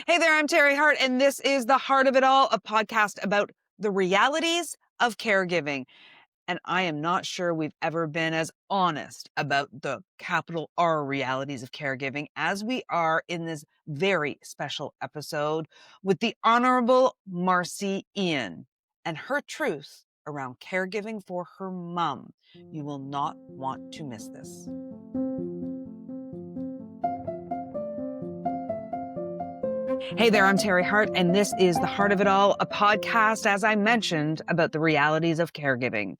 Hey there, I'm Teri Hart, and this is the Heart of It All, a podcast about the realities of caregiving. And I am not sure we've ever been as honest about the capital R realities of caregiving as we are in this very special episode with the Honourable Marci Ien and her truth around caregiving for her mum. You will not want to miss this. Hey there, I'm Teri Hart, and this is The Heart of It All, a podcast, as I mentioned, about the realities of caregiving.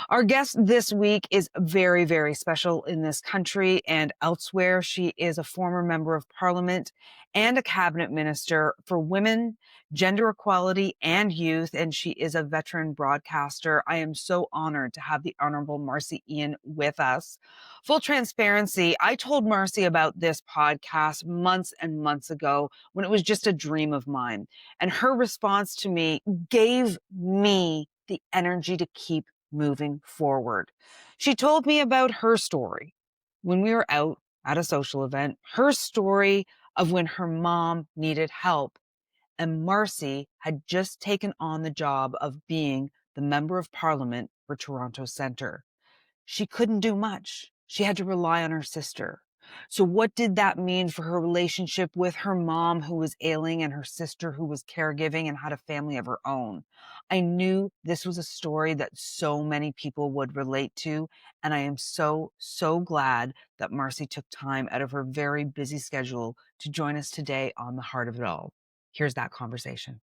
Our guest this week is very, very special in this country and elsewhere. She is a former member of parliament and a cabinet minister for women, gender equality, and youth, and she is a veteran broadcaster. I am so honored to have the Honourable Marci Ien with us. Full transparency, I told Marci about this podcast months and months ago when it was just a dream of mine. And her response to me gave me the energy to keep moving forward. She told me about her story when we were out at a social event, her story of when her mom needed help. And Marci had just taken on the job of being the member of parliament for Toronto Centre. She couldn't do much. She had to rely on her sister. So what did that mean for her relationship with her mom, who was ailing, and her sister, who was caregiving and had a family of her own? I knew this was a story that so many people would relate to, and I am so, so glad that Marci took time out of her very busy schedule to join us today on The Heart of It All. Here's that conversation.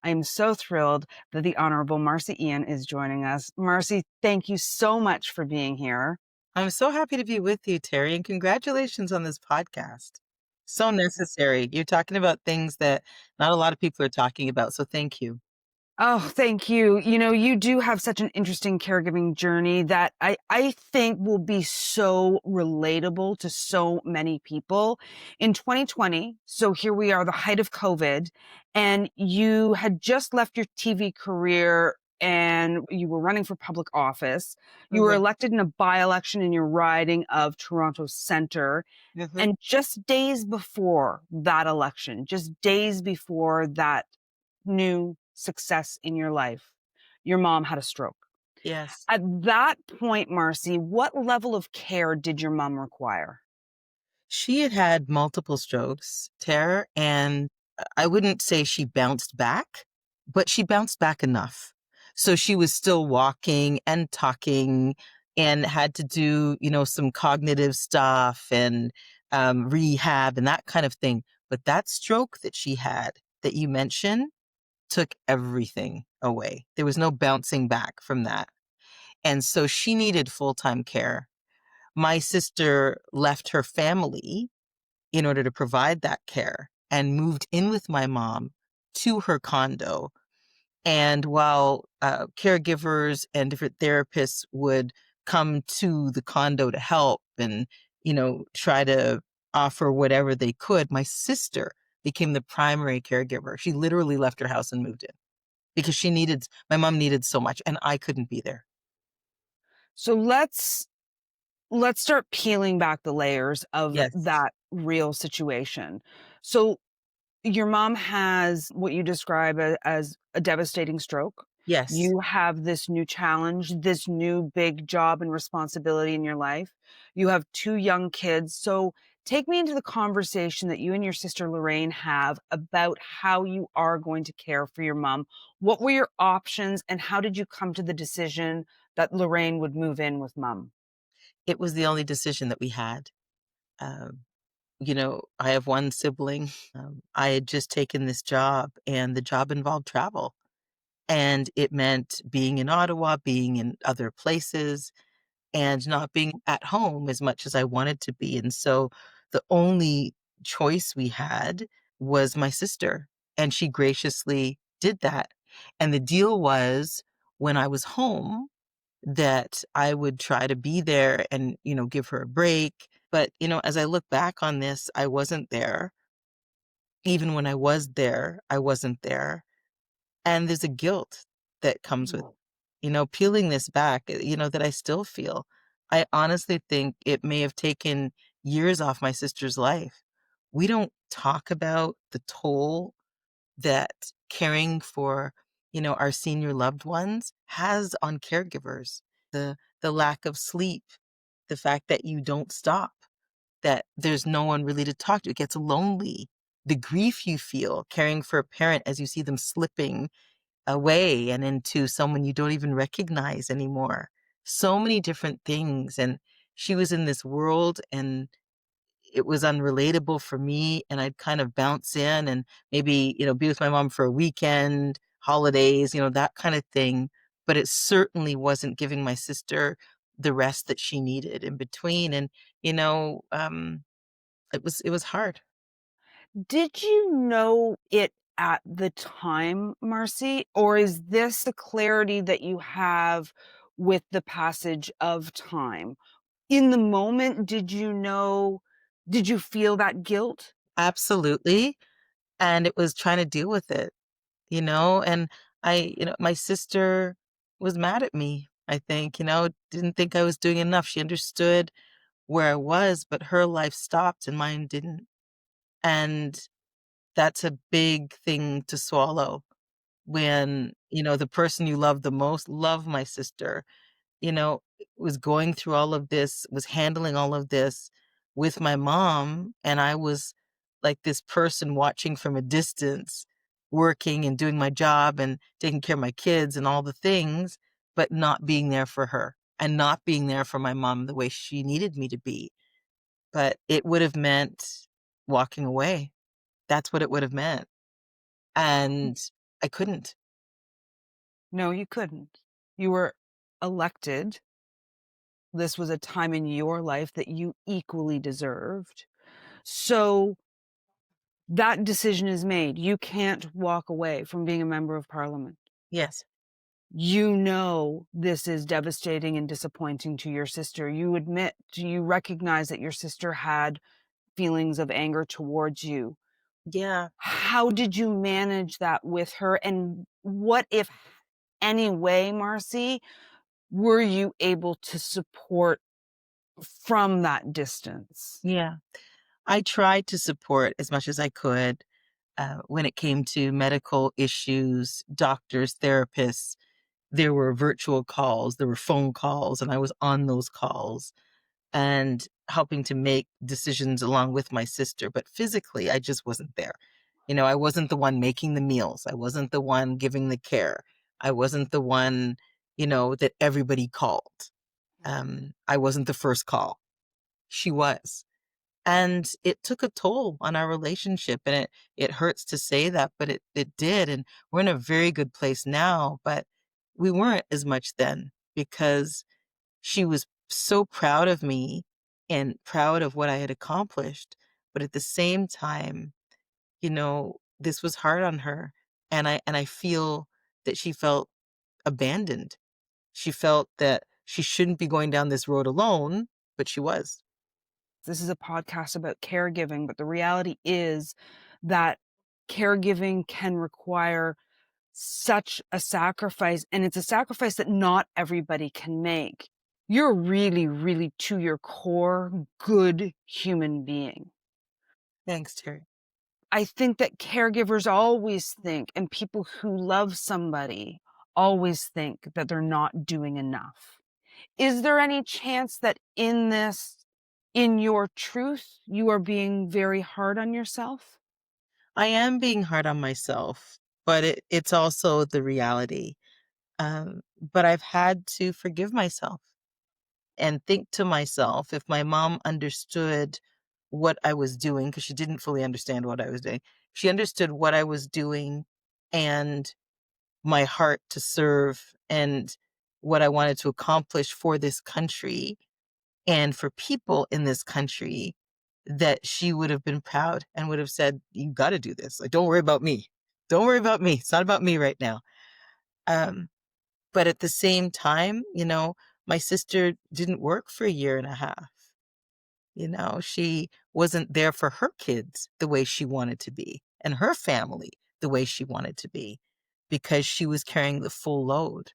I am so thrilled that the Honourable Marci Ien is joining us. Marci, thank you so much for being here. I'm so happy to be with you, Terry, and congratulations on this podcast. So necessary. You're talking about things that not a lot of people are talking about, so thank you. Oh, thank you. You know, you do have such an interesting caregiving journey that I think will be so relatable to so many people. In 2020, so here we are, the height of COVID, and you had just left your TV career and you were running for public office. You were Mhm, elected in a by-election in your riding of Toronto Centre. mhm. And just days before that election, just days before that new success in your life, your mom had a stroke. Yes. At that point, Marci, what level of care did your mom require? She had had multiple strokes, Tara, and I wouldn't say she bounced back, but she bounced back enough. So she was still walking and talking and had to do, some cognitive stuff and rehab and that kind of thing. But that stroke that she had that you mentioned took everything away. There was no bouncing back from that. And so she needed full-time care. My sister left her family in order to provide that care and moved in with my mom to her condo. And while caregivers and different therapists would come to the condo to help and, try to offer whatever they could, my sister became the primary caregiver. She literally left her house and moved in because my mom needed so much and I couldn't be there. So let's start peeling back the layers of Yes. that real situation. So your mom has what you describe as a devastating stroke. Yes. You have this new challenge, this new big job and responsibility in your life. You have two young kids. So take me into the conversation that you and your sister Lorraine have about how you are going to care for your mom. What were your options and how did you come to the decision that Lorraine would move in with mom? It was the only decision that we had. Um, I have one sibling. I had just taken this job, and the job involved travel. And it meant being in Ottawa, being in other places, and not being at home as much as I wanted to be. And so the only choice we had was my sister, and she graciously did that. And the deal was when I was home, that I would try to be there and, give her a break. But, as I look back on this, I wasn't there. Even when I was there, I wasn't there. And there's a guilt that comes with, peeling this back, that I still feel. I honestly think it may have taken years off my sister's life we don't talk about the toll that caring for, our senior loved ones has on caregivers. The lack of sleep, the fact that you don't stop, that there's no one really to talk to. It gets lonely. The grief you feel caring for a parent as you see them slipping away and into someone you don't even recognize anymore. So many different things. And she was in this world and it was unrelatable for me. And I'd kind of bounce in and maybe, be with my mom for a weekend, holidays, that kind of thing. But it certainly wasn't giving my sister the rest that she needed in between. And, you know, um, it was hard. Did you know it at the time, Marcy, or is this the clarity that you have with the passage of time? In the moment, did you feel that guilt? Absolutely. And it was trying to deal with it, and my sister was mad at me, I think, didn't think I was doing enough. She understood where I was, but her life stopped and mine didn't. And that's a big thing to swallow when, the person you love the most, love my sister, was going through all of this, was handling all of this with my mom, and I was like this person watching from a distance, working and doing my job and taking care of my kids and all the things, but not being there for her and not being there for my mom the way she needed me to be. But it would have meant walking away. That's what it would have meant. And I couldn't. No, you couldn't. You were elected. This was a time in your life that you equally deserved. So that decision is made. You can't walk away from being a member of parliament. Yes. You know this is devastating and disappointing to your sister. You recognize that your sister had feelings of anger towards you. Yeah. How did you manage that with her? And what, if any way, Marcy, were you able to support from that distance? Yeah. I tried to support as much as I could when it came to medical issues, doctors, therapists. There were virtual calls, there were phone calls, and I was on those calls and helping to make decisions along with my sister. But physically, I just wasn't there. I wasn't the one making the meals, I wasn't the one giving the care, I wasn't the one, that everybody called. I wasn't the first call. She was. And it took a toll on our relationship, and it hurts to say that, but it did, and we're in a very good place now, but we weren't as much then because she was so proud of me and proud of what I had accomplished, but at the same time, this was hard on her, and I feel that she felt abandoned. She felt that she shouldn't be going down this road alone, but she was. This is a podcast about caregiving, but the reality is that caregiving can require such a sacrifice, and it's a sacrifice that not everybody can make. You're really, really, to your core, good human being. Thanks, Terry. I think that caregivers always think, and people who love somebody always think that they're not doing enough. Is there any chance that in your truth, you are being very hard on yourself? I am being hard on myself, but it's also the reality. But I've had to forgive myself and think to myself, if my mom understood what I was doing, because she didn't fully understand what I was doing, she understood what I was doing and my heart to serve and what I wanted to accomplish for this country and for people in this country, that she would have been proud and would have said, "You got to do this. Like, don't worry about me. Don't worry about me. It's not about me right now." Um, but at the same time, my sister didn't work for a year and a half. She wasn't there for her kids the way she wanted to be and her family the way she wanted to be because she was carrying the full load.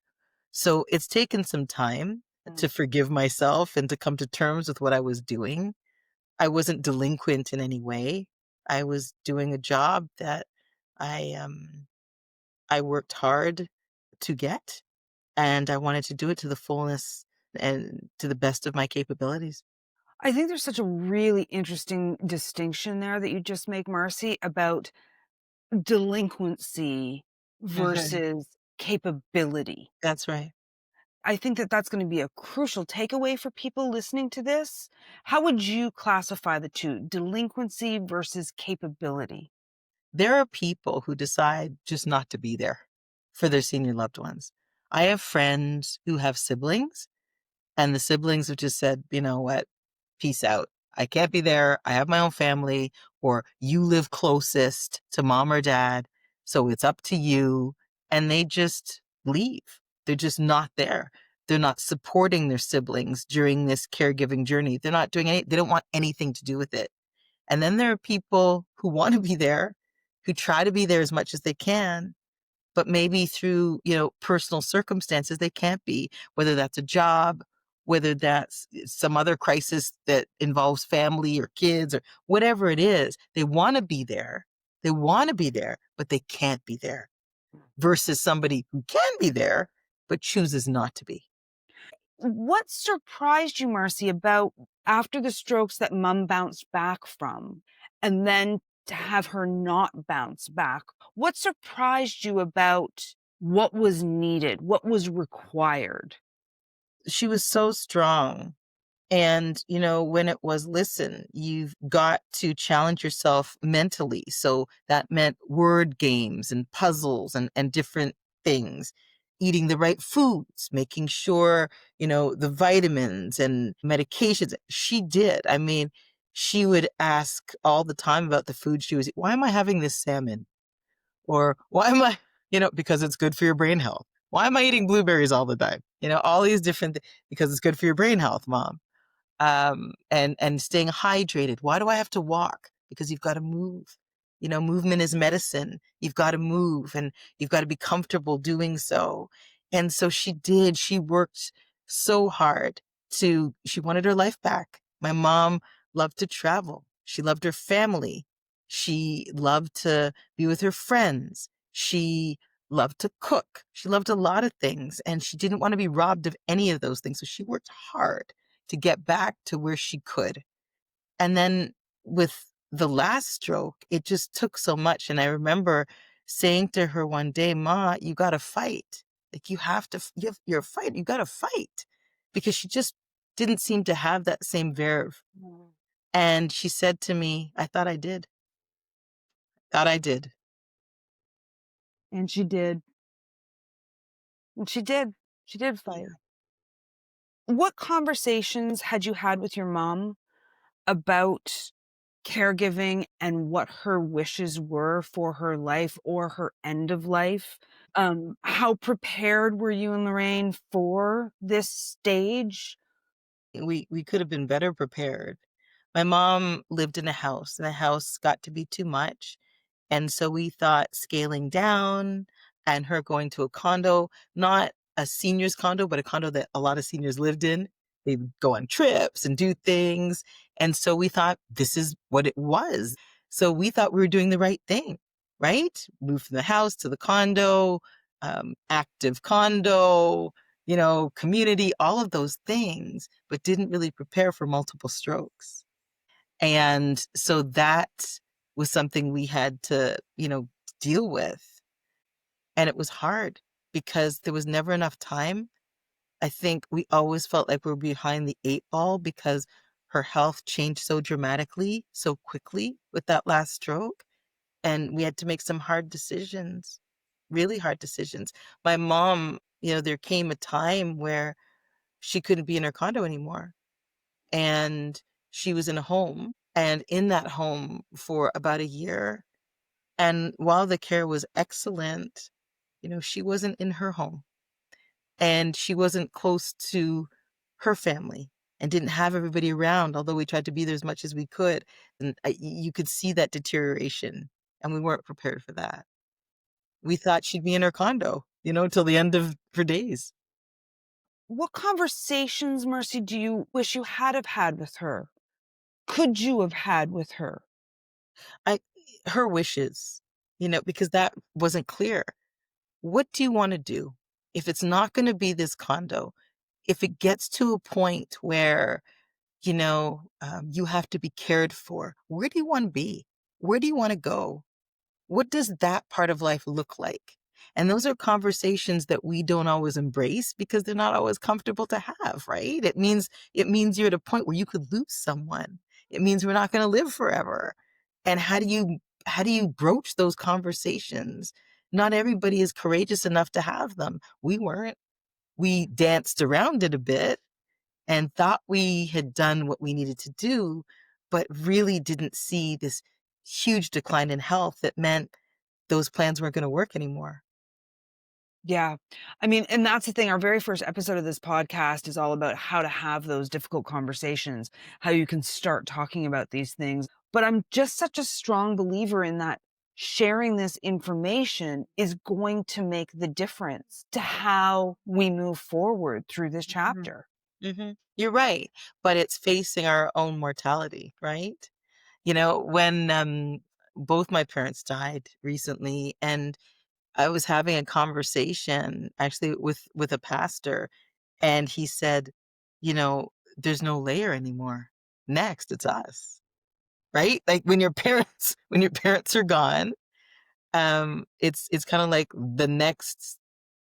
So it's taken some time to forgive myself and to come to terms with what I was doing. I wasn't delinquent in any way. I was doing a job that I worked hard to get, and I wanted to do it to the fullness and to the best of my capabilities. I think there's such a really interesting distinction there that you just make, Marcy, about delinquency Mhm. versus capability. That's right. I think that that's gonna be a crucial takeaway for people listening to this. How would you classify the 2, delinquency versus capability? There are people who decide just not to be there for their senior loved ones. I have friends who have siblings, and the siblings have just said, "You know what? Peace out. I can't be there. I have my own family," or "You live closest to mom or dad, so it's up to you." And they just leave. They're just not there. They're not supporting their siblings during this caregiving journey. They're not doing they don't want anything to do with it. And then there are people who want to be there, who try to be there as much as they can, but maybe through, personal circumstances, they can't be, whether that's a job, whether that's some other crisis that involves family or kids or whatever it is. They want to be there. They want to be there, but they can't be there versus somebody who can be there, but chooses not to be. What surprised you, Marcy, about after the strokes that mom bounced back from, and then to have her not bounce back? What surprised you about what was needed, what was required? She was so strong. And, when it was, listen, you've got to challenge yourself mentally. So that meant word games and puzzles and different things, eating the right foods, making sure, the vitamins and medications. She did. I mean, she would ask all the time about the food she was, why am I having this salmon? Or why am I, because it's good for your brain health. Why am I eating blueberries all the time? All these different, because it's good for your brain health, mom. And staying hydrated. Why do I have to walk? Because you've got to move. Movement is medicine. You've got to move and you've got to be comfortable doing so. And so she did. She worked so hard she wanted her life back. My mom loved to travel. She loved her family. She loved to be with her friends. She loved to cook. She loved a lot of things and she didn't want to be robbed of any of those things. So she worked hard to get back to where she could. And then with the last stroke, it just took so much. And I remember saying to her one day, "Ma, you got to fight. Like you have to, you're a fighter. You got to fight," because she just didn't seem to have that same verve. Mm. And she said to me, "I thought I did. Thought I did." And she did. And she did. She did fight. Yeah. What conversations had you had with your mom about caregiving and what her wishes were for her life or her end of life? How prepared were you and Lorraine for this stage? We could have been better prepared. My mom lived in a house, and the house got to be too much. And so we thought scaling down and her going to a condo, not a seniors condo, but a condo that a lot of seniors lived in. They would go on trips and do things. And so we thought this is what it was. So we thought we were doing the right thing, right? Moved from the house to the condo, active condo, community, all of those things, but didn't really prepare for multiple strokes. And so that was something we had to, deal with. And it was hard because there was never enough time. I think we always felt like we were behind the 8 ball because her health changed so dramatically, so quickly with that last stroke. And we had to make some hard decisions, really hard decisions. My mom, there came a time where she couldn't be in her condo anymore. And she was in a home and in that home for about a year. And while the care was excellent, she wasn't in her home and she wasn't close to her family and didn't have everybody around, although we tried to be there as much as we could. And you could see that deterioration and we weren't prepared for that. We thought she'd be in her condo, till the end of her days. What conversations, Mercy, do you wish you had have had with her? Could you have had with her? I Her wishes, because that wasn't clear. What do you want to do? If it's not going to be this condo, if it gets to a point where, you have to be cared for, where do you want to be? Where do you want to go? What does that part of life look like? And those are conversations that we don't always embrace because they're not always comfortable to have, right? It means you're at a point where you could lose someone. It means we're not going to live forever. And how do you broach those conversations? Not everybody is courageous enough to have them. We weren't. We danced around it a bit and thought we had done what we needed to do, but really didn't see this huge decline in health that meant those plans weren't going to work anymore. Yeah. I mean, and that's the thing. Our very first episode of this podcast is all about how to have those difficult conversations, how you can start talking about these things. But I'm just such a strong believer in that sharing this information is going to make the difference to how we move forward through this Mhm. chapter. You're right, but it's facing our own mortality, right? When both my parents died recently, and I was having a conversation actually with a pastor, and he said, there's no layer anymore. Next, it's us, right? Like when your parents when your parents are gone, it's kind of like the next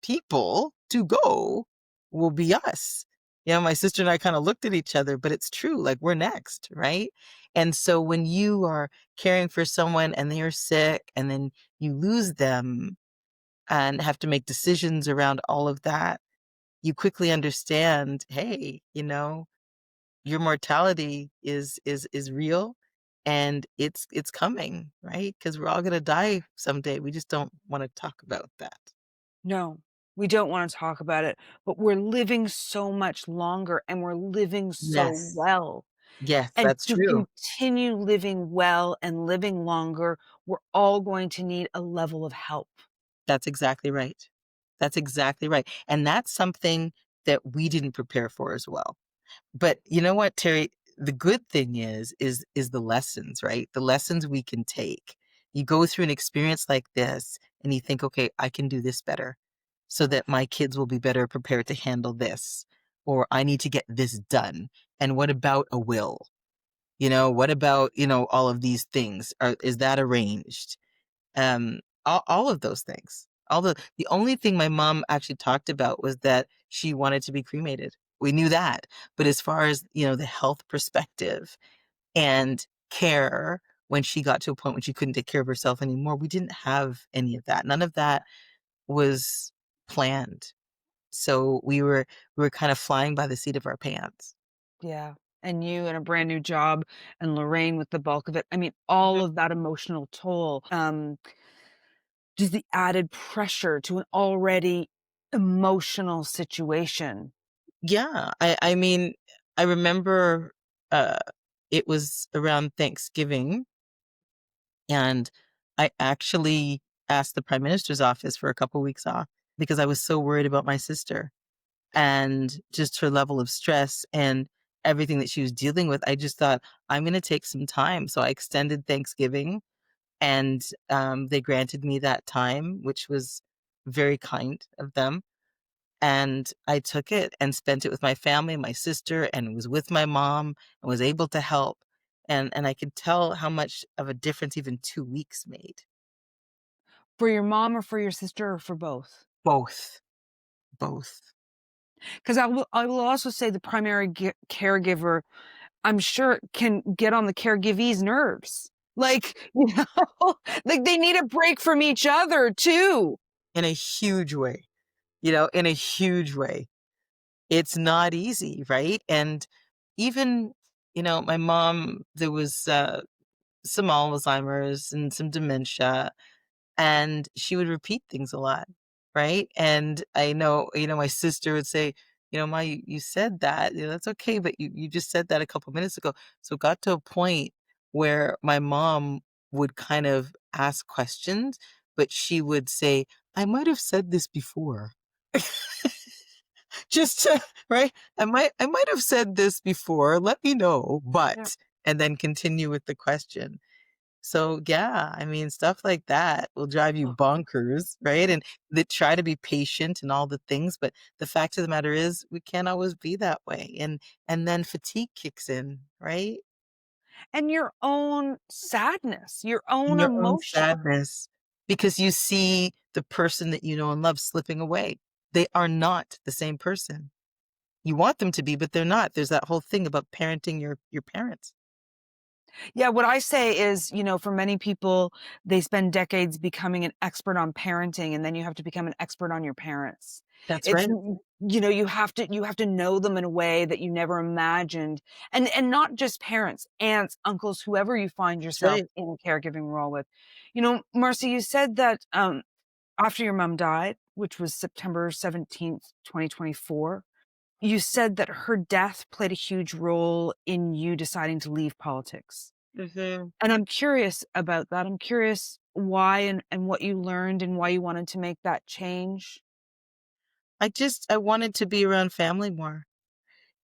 people to go will be us. My sister and I kind of looked at each other, but it's true. Like we're next, right? And so when you are caring for someone and they are sick and then you lose them and have to make decisions around all of that, you quickly understand, hey, your mortality is real and it's coming, right? Because we're all gonna die someday. We just don't want to talk about that. No, we don't want to talk about it, but we're living so much longer and we're living so Yes. well. Yes, And that's to true. continue living well and living longer, we're all going to need a level of help. That's exactly right. That's exactly right. And that's something that we didn't prepare for as well. But you know what, Terry? The good thing is the lessons, right? The lessons we can take. You go through an experience like this and you think, okay, I can do this better so that my kids will be better prepared to handle this. Or I need to get this done. And what about a will? What about, all of these things? Is that arranged? All of those things. The only thing my mom actually talked about was that she wanted to be cremated. We knew that. But as far as, the health perspective and care, when she got to a point when she couldn't take care of herself anymore, we didn't have any of that. None of that was planned. So we were kind of flying by the seat of our pants. Yeah. And you in a brand new job and Lorraine with the bulk of it. I mean, all Mhm. of that emotional toll, just the added pressure to an already emotional situation. Yeah. I mean, I remember uh it was around Thanksgiving. And I actually asked the prime minister's office for a couple weeks off because I was so worried about my sister and just her level of stress and everything that she was dealing with. I just thought, I'm going to take some time. So I extended Thanksgiving and they granted me that time, which was very kind of them. And I took it and spent it with my family, my sister, and was with my mom and was able to help. And I could tell how much of a difference even 2 weeks made. For your mom or for your sister or for both? Both, both. Because I will also say the primary caregiver, I'm sure, can get on the caregivee's nerves. Like, like they need a break from each other too. In a huge way, in a huge way. It's not easy, right? And even, my mom, there was some Alzheimer's and some dementia, and she would repeat things a lot, right? And I know, my sister would say, Ma, you said that, that's okay, but you just said that a couple minutes ago. So it got to a point where my mom would kind of ask questions, but she would say, I might have said this before. Just to, right? I might have said this before. Let me know, Yeah. but, and then continue with the question. So, yeah, I mean, stuff like that will drive you bonkers, right? And they try to be patient and all the things, but the fact of the matter is we can't always be that way. And then fatigue kicks in, right? And your own sadness, your own Your own emotion. sadness because you see the person that you know and love slipping away. They are not the same person. You want them to be, but they're not. There's that whole thing about parenting your parents. Yeah, what I say is, for many people, they spend decades becoming an expert on parenting, and then you have to become an expert on your parents. That's It's right. n you have to know them in a way that you never imagined, and not just parents, aunts, uncles, whoever you find That's yourself right. in a caregiving role with. Marcy, you said that, after your mom died, which was September 17th, 2024, you said that her death played a huge role in you deciding to leave politics. Mhm. And I'm curious about that. I'm curious why and what you learned and why you wanted to make that change. I wanted to be around family more.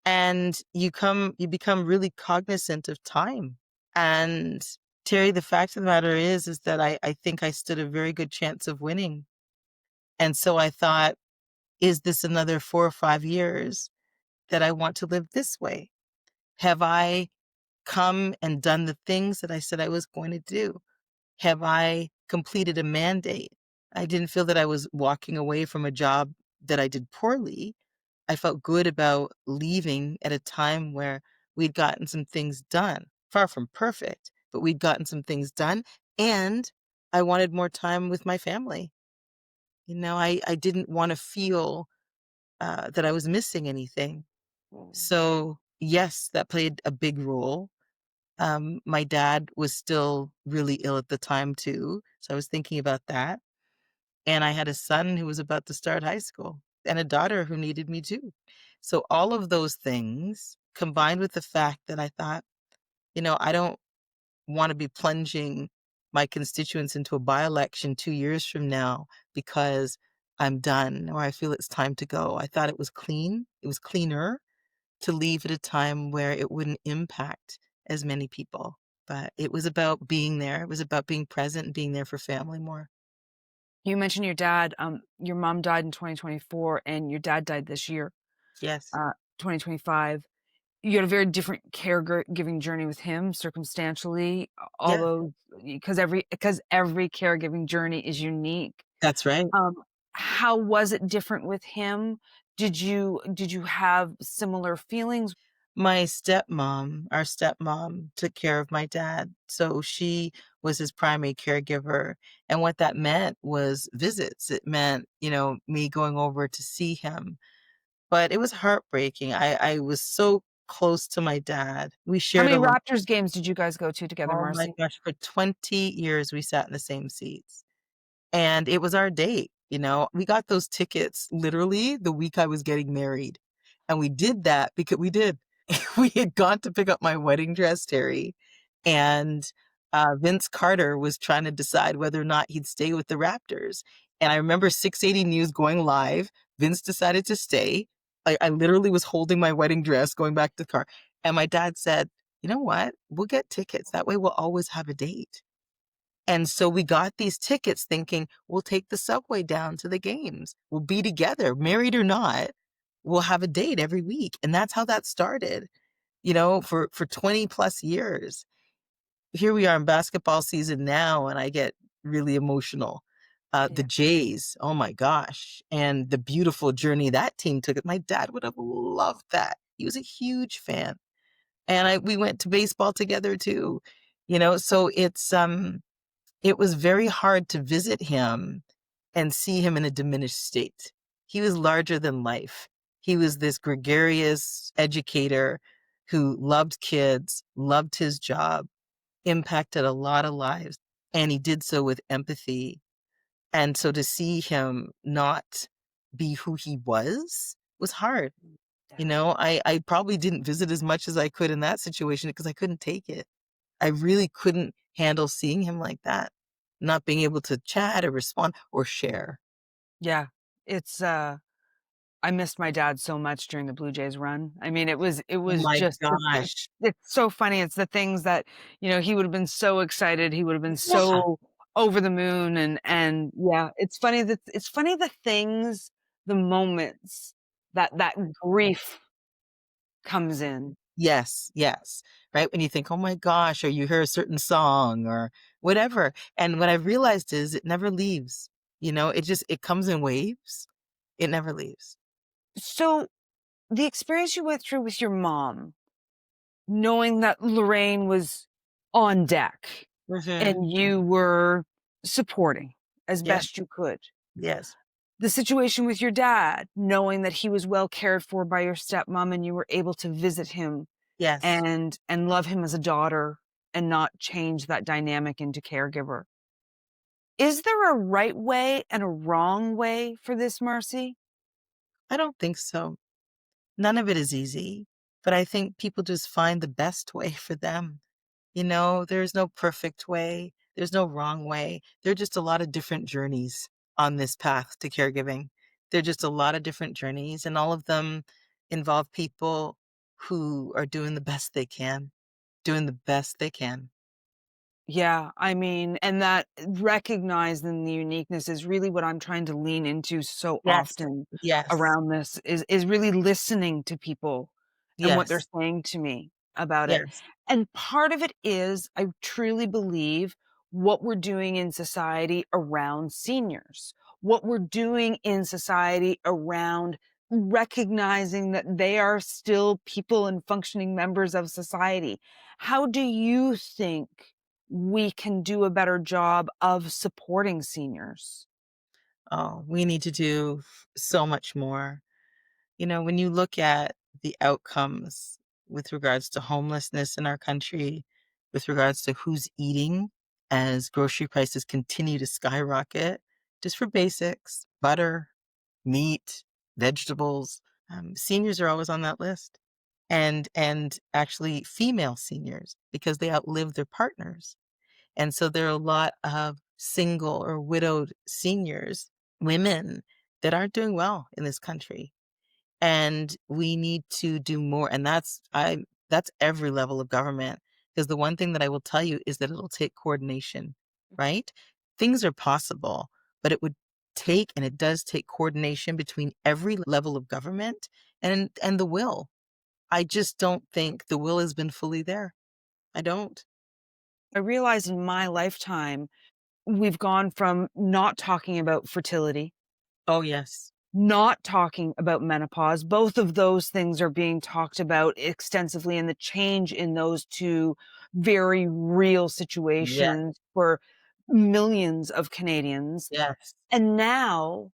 And you become really cognizant of time. And Terry, the fact of the matter is that I think I stood a very good chance of winning. And so I thought, is this another 4 or 5 years that I want to live this way? Have I come and done the things that I said I was going to do? Have I completed a mandate? I didn't feel that I was walking away from a job that I did poorly. I felt good about leaving at a time where we'd gotten some things done. Far from perfect, but we'd gotten some things done, and I wanted more time with my family. I didn't wanna feel, that I was missing anything. Mm. So, yes, that played a big role. My dad was still really ill at the time too, so I was thinking about that, and I had a son who was about to start high school and a daughter who needed me too. So all of those things combined with the fact that I thought, I don't wanna be plunging my constituents into a by-election 2 years from now because I'm done or I feel it's time to go. I thought it was clean. It was cleaner to leave at a time where it wouldn't impact as many people. But it was about being there. It was about being present and being there for family more. You mentioned your dad. Your mom died in 2024, and your dad died this year, Yes. 2025. You had a very different caregiving journey with him, circumstantially, Yeah, although because every caregiving journey is unique. that's right. Um, how was it different with him? Did you have similar feelings? Our stepmom took care of my dad. So she was his primary caregiver. And what that meant was visits. It meant, me going over to see him. But it was heartbreaking. I was so close to my dad. We How shared many a lot. Raptors games did you guys go to together, Oh my Marcy? gosh, for 20 years we sat in the same seats. And it was our date. We got those tickets literally the week I was getting married. And we did that because we did. We had gone to pick up my wedding dress, Terry, and, Vince Carter was trying to decide whether or not he'd stay with the Raptors. And I remember 680 News going live. Vince decided to stay. I literally was holding my wedding dress going back to the car, and my dad said, "You know what? We'll get tickets. That way we'll always have a date." And so we got these tickets thinking, "We'll take the subway down to the games. We'll be together, married or not. We'll have a date every week." And that's how that started, for 20 plus years. Here we are in basketball season now, and I get really emotional. The Yeah. Jays, oh my gosh, and the beautiful journey that team took. My dad would have loved that. He was a huge fan. And we went to baseball together too, so it was very hard to visit him and see him in a diminished state. He was larger than life. He was this gregarious educator who loved kids, loved his job, impacted a lot of lives, and he did so with empathy. And so to see him not be who he was hard. Yeah. I probably didn't visit as much as I could in that situation because I couldn't take it. I really couldn't handle seeing him like that, not being able to chat or respond or share. Yeah. It's I missed my dad so much during the Blue Jays run. I mean, it Oh was my just gosh. it's so funny. It's the things that, he would have been so excited. He would have been Yeah. so over the moon and yeah, it's funny the things, the moments that grief comes in. Yes, yes. Right? When you think, "Oh my gosh," or you hear a certain song or whatever. And what I've realized is it never leaves. It comes in waves. It never leaves. So, the experience you went through with your mom, knowing that Lorraine was on deck Mhm. and you were supporting as Yeah. best you could. Yes. The situation with your dad, knowing that he was well cared for by your stepmom and you were able to visit him Yes. and love him as a daughter and not change that dynamic into caregiver. Is there a right way and a wrong way for this, Marcy? I don't think so. None of it is easy, but I think people just find the best way for them. There's no perfect way. There's no wrong way. There are just a lot of different journeys on this path to caregiving. There are just a lot of different journeys, and all of them involve people who are doing the best they can, doing the best they can. Yeah, I mean, and that recognizing the uniqueness is really what I'm trying to lean into so Yes. often Yes. around this is really listening to people and what they're Yes. saying to me about it. Yes. And part of it is I truly believe what we're doing in society around seniors, what we're doing in society around recognizing that they are still people and functioning members of society. How do you think we can do a better job of supporting seniors? Oh, we need to do so much more. When you look at the outcomes with regards to homelessness in our country, with regards to who's eating as grocery prices continue to skyrocket, just for basics, butter, meat, vegetables, seniors are always on that list. And actually female seniors because they outlive their partners. And so there are a lot of single or widowed seniors, women that aren't doing well in this country, and we need to do more, and that's every level of government, because the one thing that I will tell you is that it'll take coordination, right? Things are possible, but it would take, and it does take coordination between every level of government and the will. I just don't think the will has been fully there. I don't. I realize in my lifetime, we've gone from not talking about fertility, Oh, yes. not talking about menopause. Both of those things are being talked about extensively, and the change in those two very real Yes, situations for millions of Canadians. yes. And now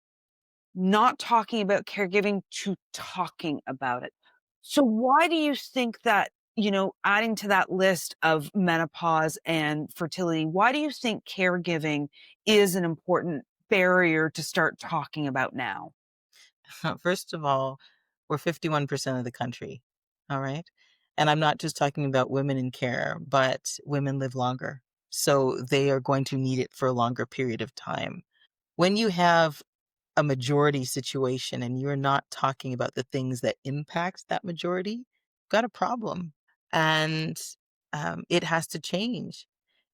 not talking about caregiving to talking about it. So why do you think that, adding to that list of menopause and fertility, why do you think caregiving is an important barrier to start talking about now? First of all, we're 51% of the country, all right? And I'm not just talking about women in care, but women live longer. So they are going to need it for a longer period of time. When you have a majority situation and you're not talking about the things that impact that majority, you've got a problem. And it has to change.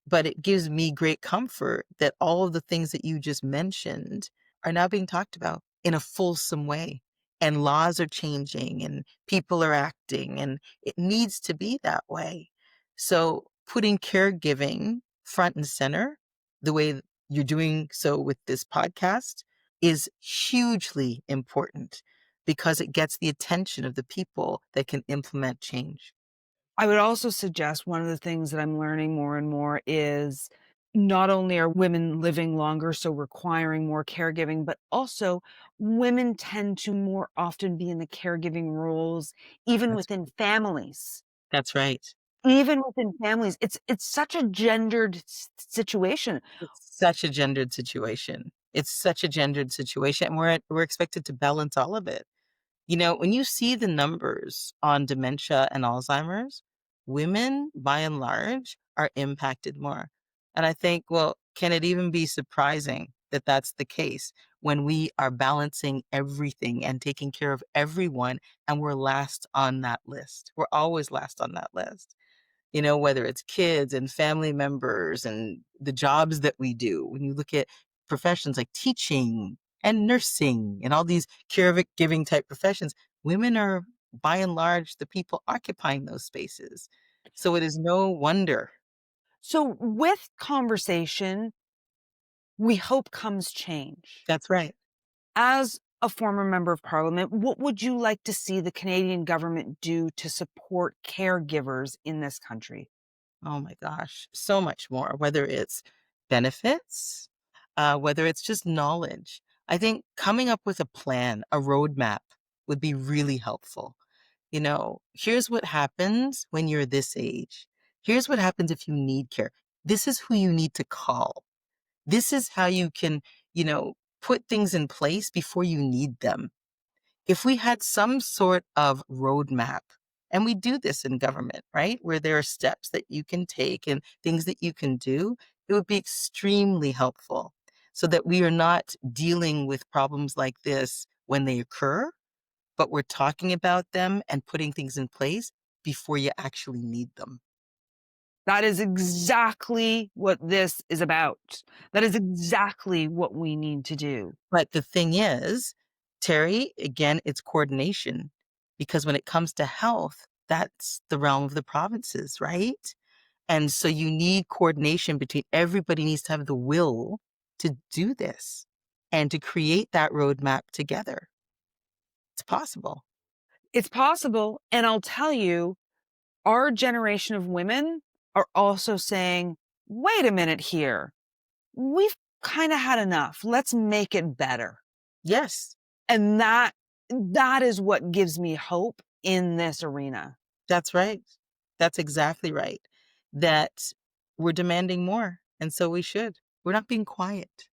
But it gives me great comfort that all of the things that you just mentioned are now being talked about in a fulsome way. And laws are changing and people are acting, and it needs to be that way. So putting caregiving front and center, the way you're doing so with this podcast, is hugely important because it gets the attention of the people that can implement change. I would also suggest one of the things that I'm learning more and more is not only are women living longer, so requiring more caregiving, but also women tend to more often be in the caregiving roles, even That's within families. that's right. Even within families, it's such a gendered situation. It's such a gendered situation. It's such a gendered situation, and we're expected to balance all of it. When you see the numbers on dementia and Alzheimer's, women, by and large, are impacted more. And I think, well, can it even be surprising that that's the case when we are balancing everything and taking care of everyone and we're last on that list? We're always last on that list. Whether it's kids and family members and the jobs that we do. When you look at professions like teaching and nursing and all these caregiving type professions, women are by and large the people occupying those spaces. So it is no wonder. So, with conversation, we hope comes change. That's right. As a former member of parliament, what would you like to see the Canadian government do to support caregivers in this country? Oh my gosh, so much more, whether it's benefits, whether it's just knowledge. I think coming up with a plan, a roadmap would be really helpful. Here's what happens when you're this age. Here's what happens if you need care. This is who you need to call. This is how you can, put things in place before you need them. If we had some sort of roadmap, and we do this in government, right? Where there are steps that you can take and things that you can do, it would be extremely helpful so that we are not dealing with problems like this when they occur, but we're talking about them and putting things in place before you actually need them. That is exactly what this is about. That is exactly what we need to do. But the thing is, Terry, again, it's coordination because when it comes to health, that's the realm of the provinces, right? And so you need coordination between everybody needs to have the will to do this and to create that roadmap together. It's possible. It's possible. And I'll tell you, our generation of women are also saying, wait a minute here. We've kind of had enough. Let's make it better. Yes, And that is what gives me hope in this arena. that's right. That's exactly right. That we're demanding more. And so we should. We're not being quiet.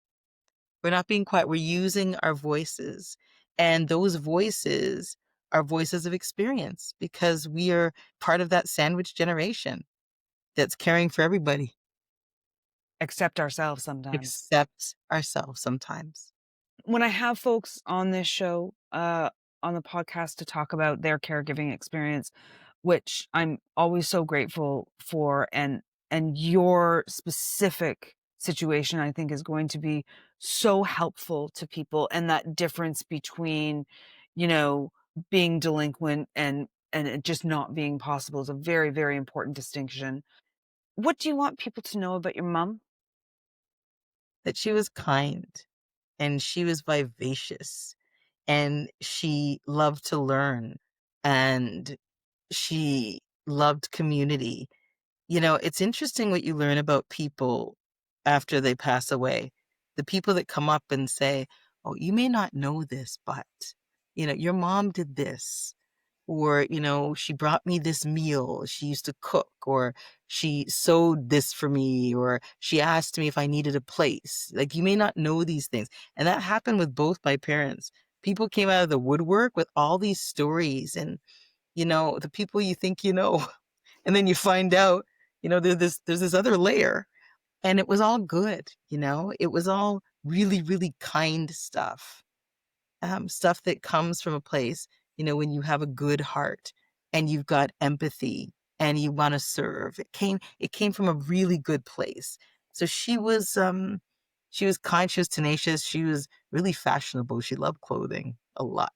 We're not being quiet. We're using our voices. And those voices are voices of experience because we are part of that sandwich generation that's caring for everybody Accept ourselves sometimes. except ourselves sometimes. When I have folks on this show, on the podcast to talk about their caregiving experience, which I'm always so grateful for, and your specific situation, I think, is going to be so helpful to people, and that difference between, you know, being delinquent and it just not being possible is a very, very important distinction. What do you want people to know about your mom? That she was kind and she was vivacious and she loved to learn and she loved community. It's interesting what you learn about people after they pass away. The people that come up and say, "Oh, you may not know this, but, your mom did this." Or, she brought me this meal. She used to cook, or she sewed this for me, or she asked me if I needed a place. Like, you may not know these things. And that happened with both my parents. People came out of the woodwork with all these stories and, the people you think you know. And then you find out, there's this other layer. And it was all good, it was all really, really kind stuff. Stuff that comes from a place, when you have a good heart and you've got empathy and you want to serve. It came from a really good place. So she was kind, she was tenacious, she was really fashionable. She loved clothing a lot,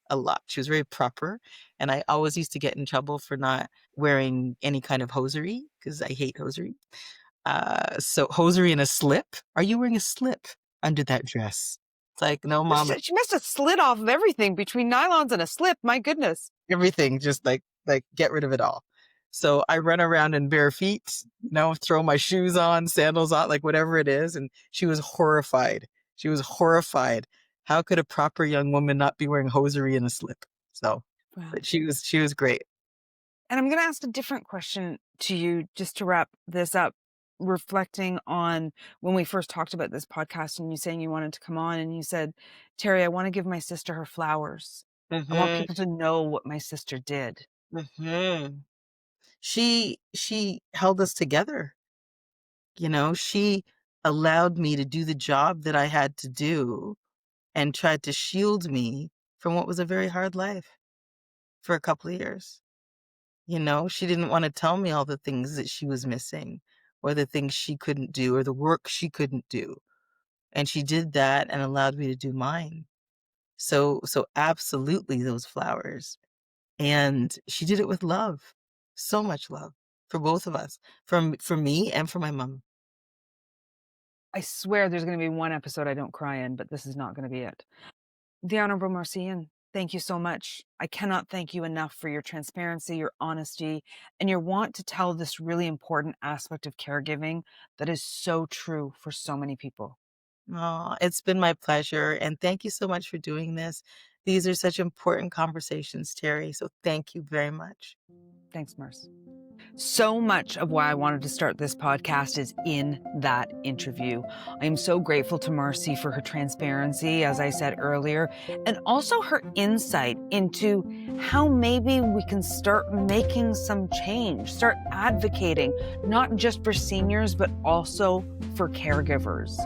a lot. She was very proper. And I always used to get in trouble for not wearing any kind of hosiery because I hate hosiery. So hosiery and a slip. Are you wearing a slip under that dress? It's like, no, mom, She must have slid off of everything between nylons and a slip. My goodness. everything, just like get rid of it all. So I run around in bare feet, throw my shoes on, sandals on, like whatever it is. And she was horrified. She was horrified. How could a proper young woman not be wearing hosiery and a slip? So, Wow. but she was great. And I'm going to ask a different question to you just to wrap this up, reflecting on when we first talked about this podcast and you saying you wanted to come on and you said, Teri, I want to give my sister her flowers. I want Hmm. people to know what my sister did. Hmm. She held us together. She allowed me to do the job that I had to do and tried to shield me from what was a very hard life for a couple of years. She didn't want to tell me all the things that she was missing or the things she couldn't do or the work she couldn't do. And she did that and allowed me to do mine. So absolutely those flowers. And she did it with love. So much love for both of us, for me and for my mom. I swear there's going to be one episode I don't cry in, but this is not going to be it. The Honourable Marci Ien, thank you so much. I cannot thank you enough for your transparency, your honesty, and your want to tell this really important aspect of caregiving that is so true for so many people. Oh, it's been my pleasure. And thank you so much for doing this. These are such important conversations, Teri. So thank you very much. Thanks, Marci. So much of why I wanted to start this podcast is in that interview. I am so grateful to Marci for her transparency, as I said earlier, and also her insight into how maybe we can start making some change, start advocating, not just for seniors, but also for caregivers.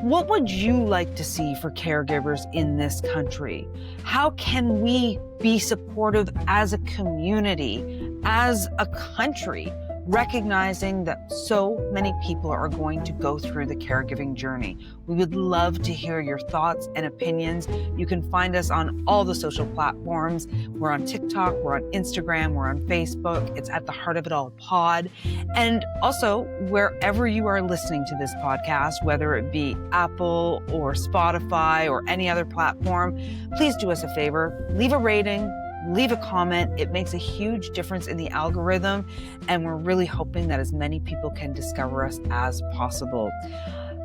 What would you like to see for caregivers in this country? How can we be supportive as a community, as a country, recognizing that so many people are going to go through the caregiving journey? We would love to hear your thoughts and opinions. You can find us on all the social platforms. We're on TikTok, we're on Instagram, we're on Facebook. It's at the Heart of It All Pod. And also, wherever you are listening to this podcast, whether it be Apple or Spotify or any other platform, please do us a favor, leave a rating, leave a comment. It makes a huge difference in the algorithm, and we're really hoping that as many people can discover us as possible.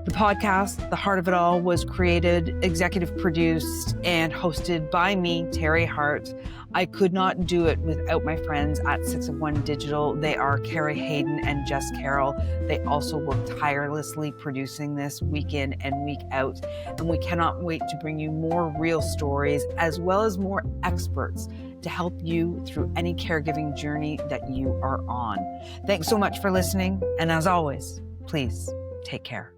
The podcast, The Heart of It All, was created, executive produced, and hosted by me, Teri Hart. I could not do it without my friends at 6 of 1 Digital. They are Carrie, Hayden, and Jess Carroll. They also work tirelessly producing this week in and week out. And we cannot wait to bring you more real stories as well as more experts to help you through any caregiving journey that you are on. Thanks so much for listening. And as always, please take care.